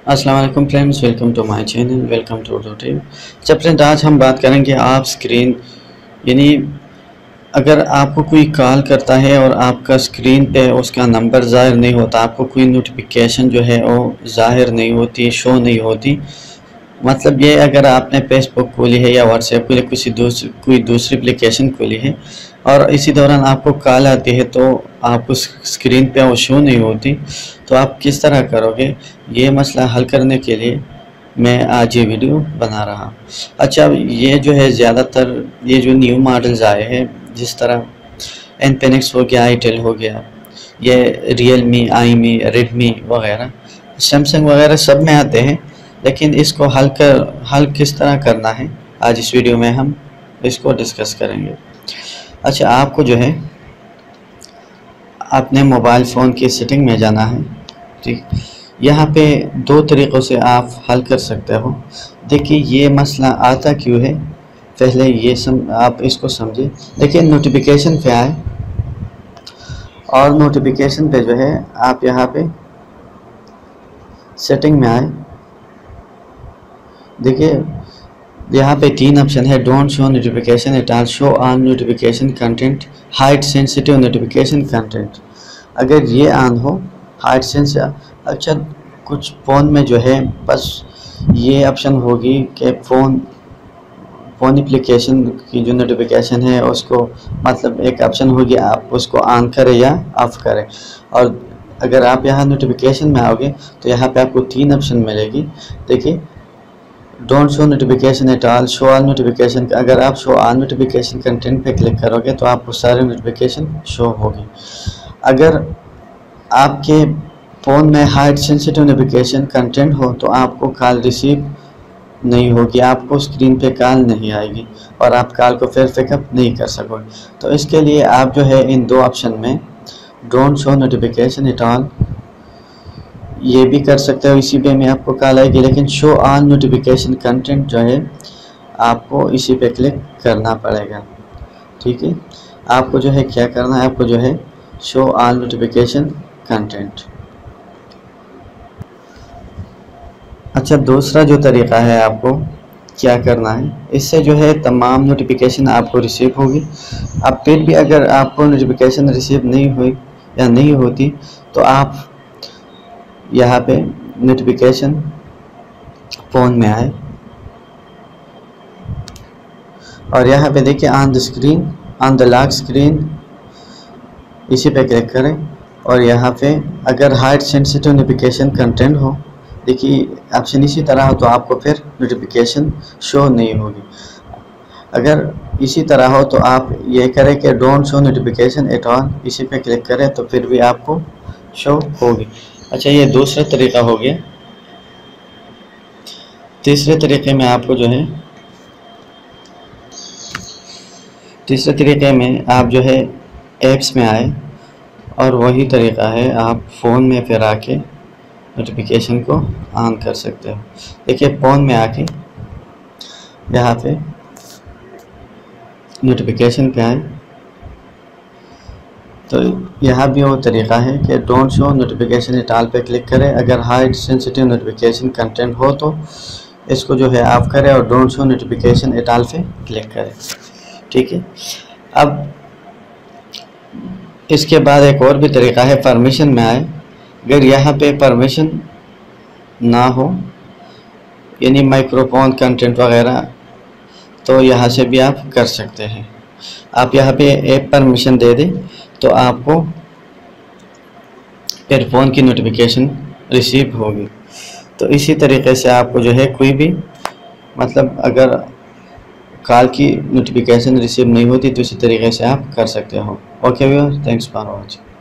अस्सलाम वालेकुम friends, welcome to my channel, welcome to YouTube. अच्छा फ्रेंड, आज हम बात करेंगे आप स्क्रीन यानी अगर आपको कोई कॉल करता है और आपका स्क्रीन पे उसका नंबर ज़ाहिर नहीं होता, आपको कोई नोटिफिकेशन जो है वो ज़ाहिर नहीं होती, शो नहीं होती। मतलब ये अगर आपने फेसबुक खोली है या व्हाट्सएप खोली, कोई दूसरी एप्लीकेशन खोली है और इसी दौरान आपको कॉल आती है तो आपको स्क्रीन पे वो शो नहीं होती, तो आप किस तरह करोगे? ये मसला हल करने के लिए मैं आज ये वीडियो बना रहा हूँ। अच्छा, ये जो है ज़्यादातर ये जो न्यू मॉडल्स आए हैं, जिस तरह इन्फिनिक्स हो गया, आईटेल हो गया, ये रियलमी, आईमी, रेडमी वगैरह, सैमसंग वगैरह सब में आते हैं, लेकिन इसको हल किस तरह करना है, आज इस वीडियो में हम इसको डिस्कस करेंगे। अच्छा, आपको जो है अपने मोबाइल फ़ोन की सेटिंग में जाना है। ठीक, यहाँ पे दो तरीक़ों से आप हल कर सकते हो। देखिए ये मसला आता क्यों है, पहले ये आप इसको समझिए। देखिए नोटिफिकेशन पे आए और नोटिफिकेशन पे जो है आप यहाँ पे सेटिंग में आए। देखिए यहाँ पे तीन ऑप्शन है, don't show notification at all, show on notification content, hide sensitive notification content. अगर ये ऑन हो, हाइड सेंसिटिव, अच्छा कुछ फ़ोन में जो है बस ये ऑप्शन होगी कि फ़ोन एप्लीकेशन की जो नोटिफिकेशन है उसको, मतलब एक ऑप्शन होगी, आप उसको ऑन करें या ऑफ़ करें। और अगर आप यहाँ नोटिफिकेशन में आओगे तो यहाँ पे आपको तीन ऑप्शन मिलेगी। देखिए don't show notification at all, show all notification. अगर आप शो ऑल नोटिफिकेशन कंटेंट पे क्लिक करोगे तो आपको सारे नोटिफिकेशन शो होगी। अगर आपके फ़ोन में हाइड सेंसिटिव नोटिफिकेशन कंटेंट हो तो आपको कॉल रिसीव नहीं होगी, आपको स्क्रीन पे कॉल नहीं आएगी और आप कॉल को फिर पिकअप नहीं कर सकोगे। तो इसके लिए आप जो है इन दो ऑप्शन में don't show notification at all ये भी कर सकते हो, इसी पे में आपको कॉल आएगी, लेकिन शो ऑल नोटिफिकेशन कंटेंट जो है आपको इसी पे क्लिक करना पड़ेगा। ठीक है, आपको जो है क्या करना है, आपको जो है शो ऑल नोटिफिकेशन कंटेंट। अच्छा, दूसरा जो तरीक़ा है आपको क्या करना है, इससे जो है तमाम नोटिफिकेशन आपको रिसीव होगी। अब फिर भी अगर आपको नोटिफिकेशन रिसीव नहीं हुई या नहीं होती तो आप यहाँ पे नोटिफिकेशन फ़ोन में आए और यहाँ पे देखिए on the screen, on the lock screen, इसी पे क्लिक करें और यहाँ पे अगर हाइड सेंसिटिव नोटिफिकेशन कंटेंट हो, देखिए ऑप्शन इसी तरह हो तो आपको फिर नोटिफिकेशन शो नहीं होगी। अगर इसी तरह हो तो आप ये करें कि don't show notification at all, इसी पे क्लिक करें तो फिर भी आपको शो होगी। अच्छा, ये दूसरा तरीक़ा हो गया। तीसरे तरीक़े में आपको जो है, तीसरे तरीक़े में आप जो है ऐप्स में आए और वही तरीक़ा है, आप फ़ोन में फिर आके नोटिफिकेशन को ऑन कर सकते हो। देखिए फ़ोन में आके यहाँ पे नोटिफिकेशन पे आए तो यहाँ भी वो तरीक़ा है कि don't show notification at all पे क्लिक करें। अगर हाइड सेंसिटिव नोटिफिकेशन कंटेंट हो तो इसको जो है ऑफ करें और don't show notification at all पे क्लिक करें। ठीक है, अब इसके बाद एक और भी तरीक़ा है, परमिशन में आए। अगर यहाँ पे परमिशन ना हो, यानी माइक्रोफोन कंटेंट वगैरह, तो यहाँ से भी आप कर सकते हैं। आप यहाँ पे ऐप परमिशन दे दें तो आपको फिर फ़ोन की नोटिफिकेशन रिसीव होगी। तो इसी तरीक़े से आपको जो है कोई भी, मतलब अगर कॉल की नोटिफिकेशन रिसीव नहीं होती तो इसी तरीक़े से आप कर सकते हो। Okay viewers, thanks for watching.